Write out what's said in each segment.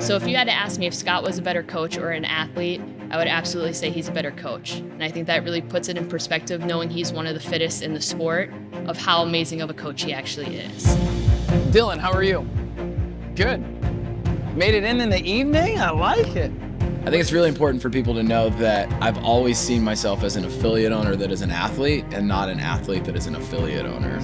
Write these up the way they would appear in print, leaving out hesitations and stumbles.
So if you had to ask me if Scott was a better coach or an athlete, I would absolutely say he's a better coach. And I think that really puts it in perspective, knowing he's one of the fittest in the sport, of how amazing of a coach he actually is. Dylan, how are you? Good. Made it in the evening? I like it. I think it's really important for people to know that I've always seen myself as an affiliate owner that is an athlete and not an athlete that is an affiliate owner.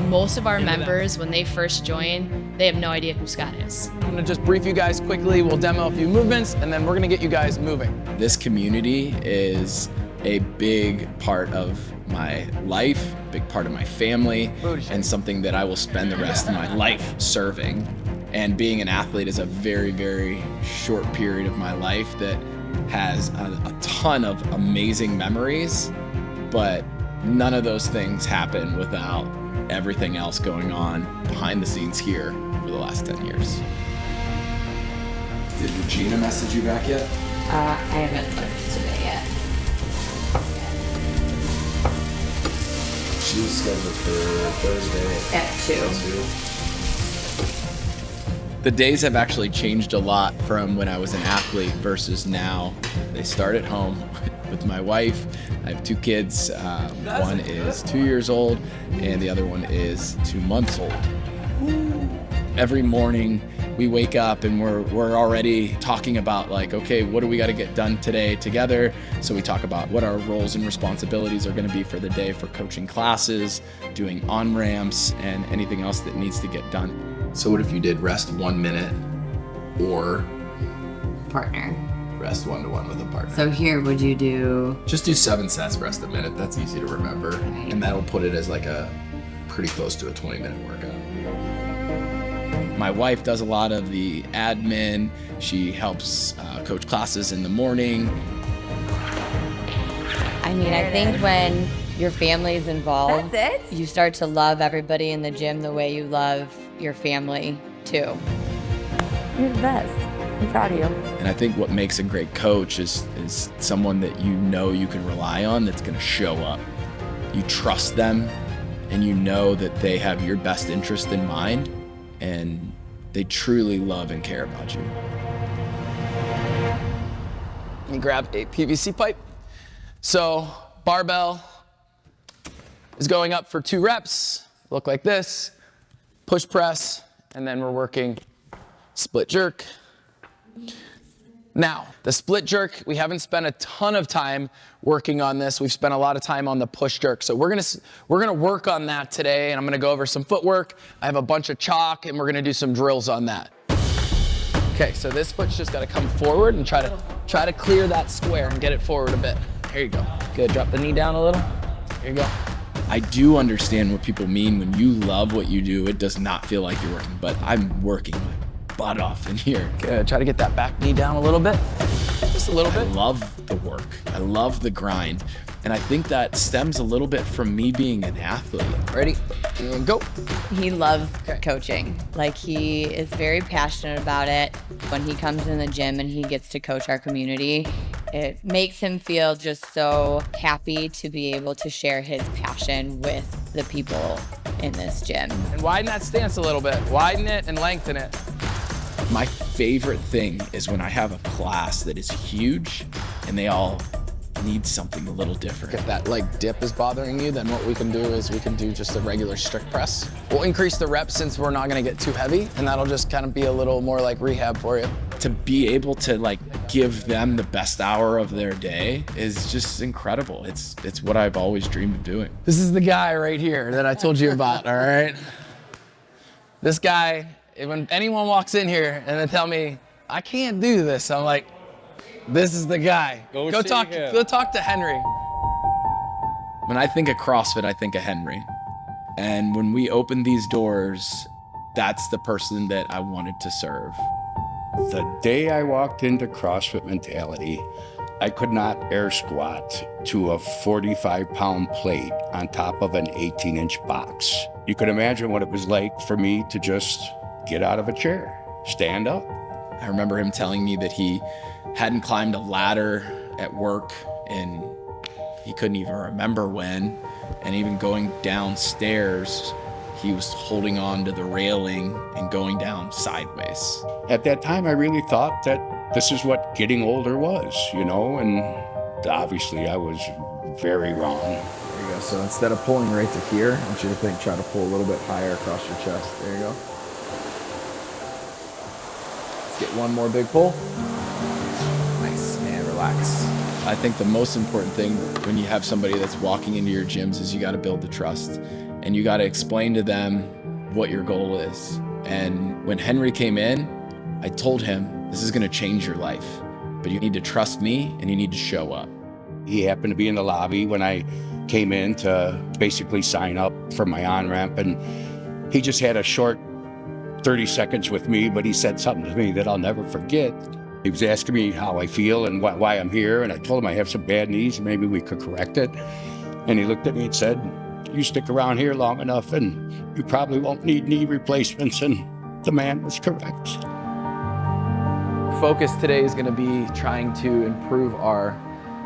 Most of our members, when they first join, they have no idea who Scott is. I'm gonna just brief you guys quickly. We'll demo a few movements and then we're gonna get you guys moving. This community is a big part of my life, big part of my family, and something that I will spend the rest of my life serving. And being an athlete is a very, very short period of my life that has a ton of amazing memories, but none of those things happen without everything else going on behind the scenes here for the last 10 years. Did Regina message you back yet? I haven't looked today yet. She was scheduled for Thursday At 2. The days have actually changed a lot from when I was an athlete versus now. They start at home with my wife. I have 2 kids. One is 2 years old and the other one is 2 months old. Every morning we wake up and we're already talking about like, okay, what do we got to get done today together? So we talk about what our roles and responsibilities are going to be for the day, for coaching classes, doing on-ramps, and anything else that needs to get done. So what if you did rest 1 minute or Partner. rest 1-to-1 with a partner? So here, would you do? Just do 7 sets, rest a minute. That's easy to remember. Right. And that'll put it as like a pretty close to a 20-minute workout. My wife does a lot of the admin. She helps coach classes in the morning. I mean, I think when your family's involved, That's it? you start to love everybody in the gym the way you love your family too. You're the best. I'm proud of you. And I think what makes a great coach is someone that you know you can rely on, that's gonna show up. You trust them and you know that they have your best interest in mind and they truly love and care about you. Let me grab a PVC pipe. So barbell is going up for 2 reps. Look like this, push press, and then we're working split jerk. Now, the split jerk, we haven't spent a ton of time working on this. We've spent a lot of time on the push jerk. So we're gonna work on that today, and I'm gonna go over some footwork. I have a bunch of chalk, and we're gonna do some drills on that. Okay, so this foot's just gotta come forward and try to clear that square and get it forward a bit. There you go. Good, drop the knee down a little. Here you go. I do understand what people mean when you love what you do. It does not feel like you're working, but I'm working my butt off in here. Good, try to get that back knee down a little bit. Just a little I bit. love the work. I love the grind. And I think that stems a little bit from me being an athlete. Ready? And go. He loves coaching. Like, he is very passionate about it. When he comes in the gym and he gets to coach our community, it makes him feel just so happy to be able to share his passion with the people in this gym. And widen that stance a little bit. Widen it and lengthen it. My favorite thing is when I have a class that is huge and they all need something a little different. If that like dip is bothering you, then what we can do is we can do just a regular strict press. We'll increase the reps since we're not gonna get too heavy, and that'll just kind of be a little more like rehab for you. To be able to like give them the best hour of their day is just incredible. It's what I've always dreamed of doing. This is the guy right here that I told you about, all right? This guy, when anyone walks in here and they tell me, I can't do this, I'm like, this is the guy. Go talk to Henry. When I think of CrossFit, I think of Henry. And when we open these doors, that's the person that I wanted to serve. The day I walked into CrossFit Mentality, I could not air squat to a 45-pound plate on top of an 18-inch box. You could imagine what it was like for me to just get out of a chair, stand up. I remember him telling me that he hadn't climbed a ladder at work and he couldn't even remember when. And even going downstairs, he was holding on to the railing and going down sideways. At that time, I really thought that this is what getting older was, you know, and obviously I was very wrong. There you go. So instead of pulling right to here, I want you to try to pull a little bit higher across your chest. There you go. Let's get one more big pull. Nice, and relax. I think the most important thing when you have somebody that's walking into your gyms is you got to build the trust, and you got to explain to them what your goal is. And when Henry came in, I told him, this is going to change your life, but you need to trust me and you need to show up. He happened to be in the lobby when I came in to basically sign up for my on-ramp, and he just had a short 30 seconds with me, but he said something to me that I'll never forget. He was asking me how I feel and why I'm here, and I told him I have some bad knees and maybe we could correct it. And he looked at me and said, you stick around here long enough and you probably won't need knee replacements, and the man was correct. Focus today is going to be trying to improve our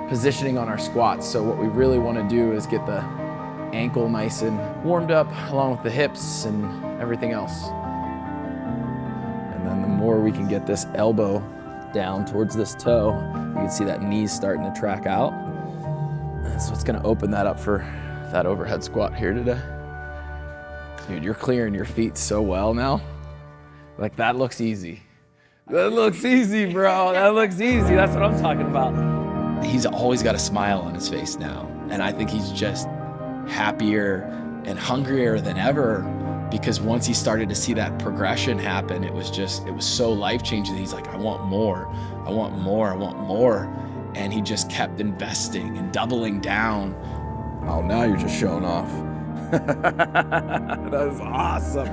positioning on our squats. So what we really want to do is get the ankle nice and warmed up along with the hips and everything else. And then the more we can get this elbow down towards this toe, you can see that knee's starting to track out. So it's going to open that up for that overhead squat here today. Dude, you're clearing your feet so well now. Like, that looks easy. That looks easy, bro. That looks easy. That's what I'm talking about. He's always got a smile on his face now, and I think he's just happier and hungrier than ever, because once he started to see that progression happen, it was so life-changing. He's like, I want more, I want more, I want more. And he just kept investing and doubling down. Oh, now you're just showing off. That is awesome.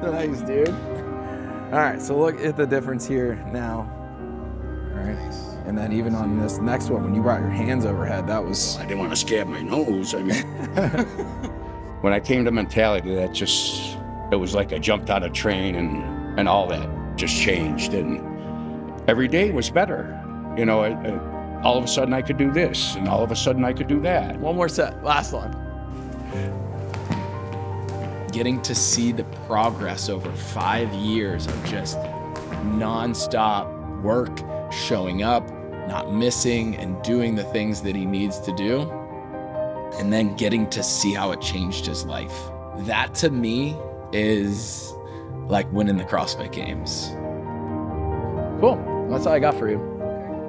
Nice, dude. All right, so look at the difference here now. All right, and then even on this next one, when you brought your hands overhead, that was... I didn't want to scab my nose. I mean, when I came to Mentality, it was like I jumped on a train, and all that just changed, and every day was better. You know, all of a sudden I could do this, and all of a sudden I could do that. One more set, last one. Getting to see the progress over 5 years of just nonstop work, showing up, not missing, and doing the things that he needs to do, and then getting to see how it changed his life. That to me is like winning the CrossFit Games. Cool, that's all I got for you.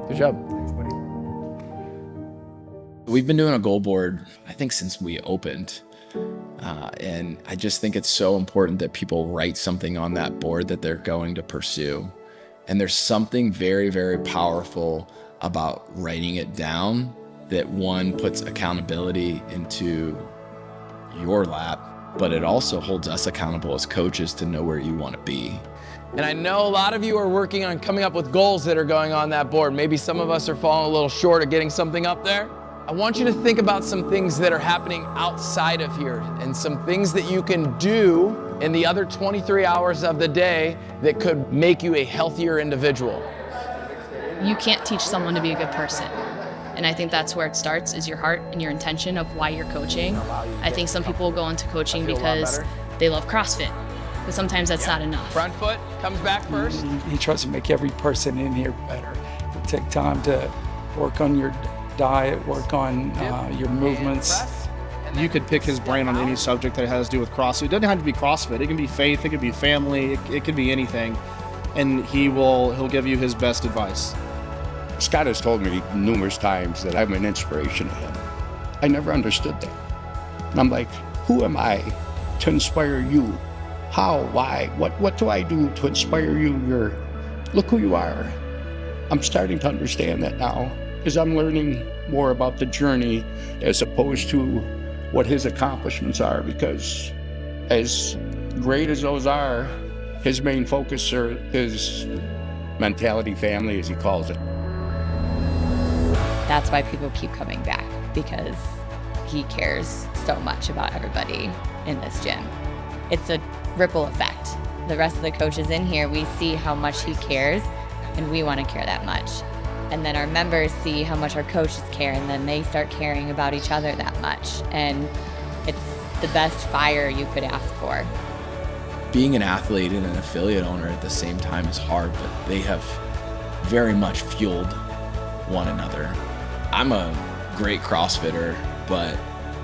Good job. We've been doing a goal board, I think, since we opened. And I just think it's so important that people write something on that board that they're going to pursue. And there's something very, very powerful about writing it down, that one puts accountability into your lap, but it also holds us accountable as coaches to know where you want to be. And I know a lot of you are working on coming up with goals that are going on that board. Maybe some of us are falling a little short of getting something up there. I want you to think about some things that are happening outside of here and some things that you can do in the other 23 hours of the day that could make you a healthier individual. You can't teach someone to be a good person. And I think that's where it starts, is your heart and your intention of why you're coaching. I think some people go into coaching because they love CrossFit, but sometimes that's not enough. Front foot comes back first. He tries to make every person in here better. Take time to work on your diet, work on your movements. You could pick his brain on any subject that has to do with CrossFit. It doesn't have to be CrossFit. It can be faith, it could be family, it could be anything. And he'll give you his best advice. Scott has told me numerous times that I'm an inspiration to him. I never understood that. And I'm like, who am I to inspire you? How? Why? What do I do to inspire you? Look who you are. I'm starting to understand that now, because I'm learning more about the journey as opposed to what his accomplishments are, because as great as those are, his main focus are his mentality family, as he calls it. That's why people keep coming back, because he cares so much about everybody in this gym. It's a ripple effect. The rest of the coaches in here, we see how much he cares, and we want to care that much. And then our members see how much our coaches care, and then they start caring about each other that much. And the best fire you could ask for. Being an athlete and an affiliate owner at the same time is hard, but they have very much fueled one another. I'm a great CrossFitter, but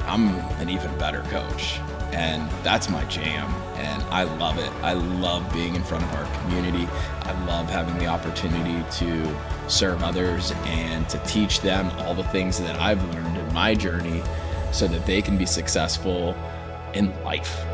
I'm an even better coach, and that's my jam, and I love it. I love being in front of our community. I love having the opportunity to serve others and to teach them all the things that I've learned in my journey so that they can be successful in life.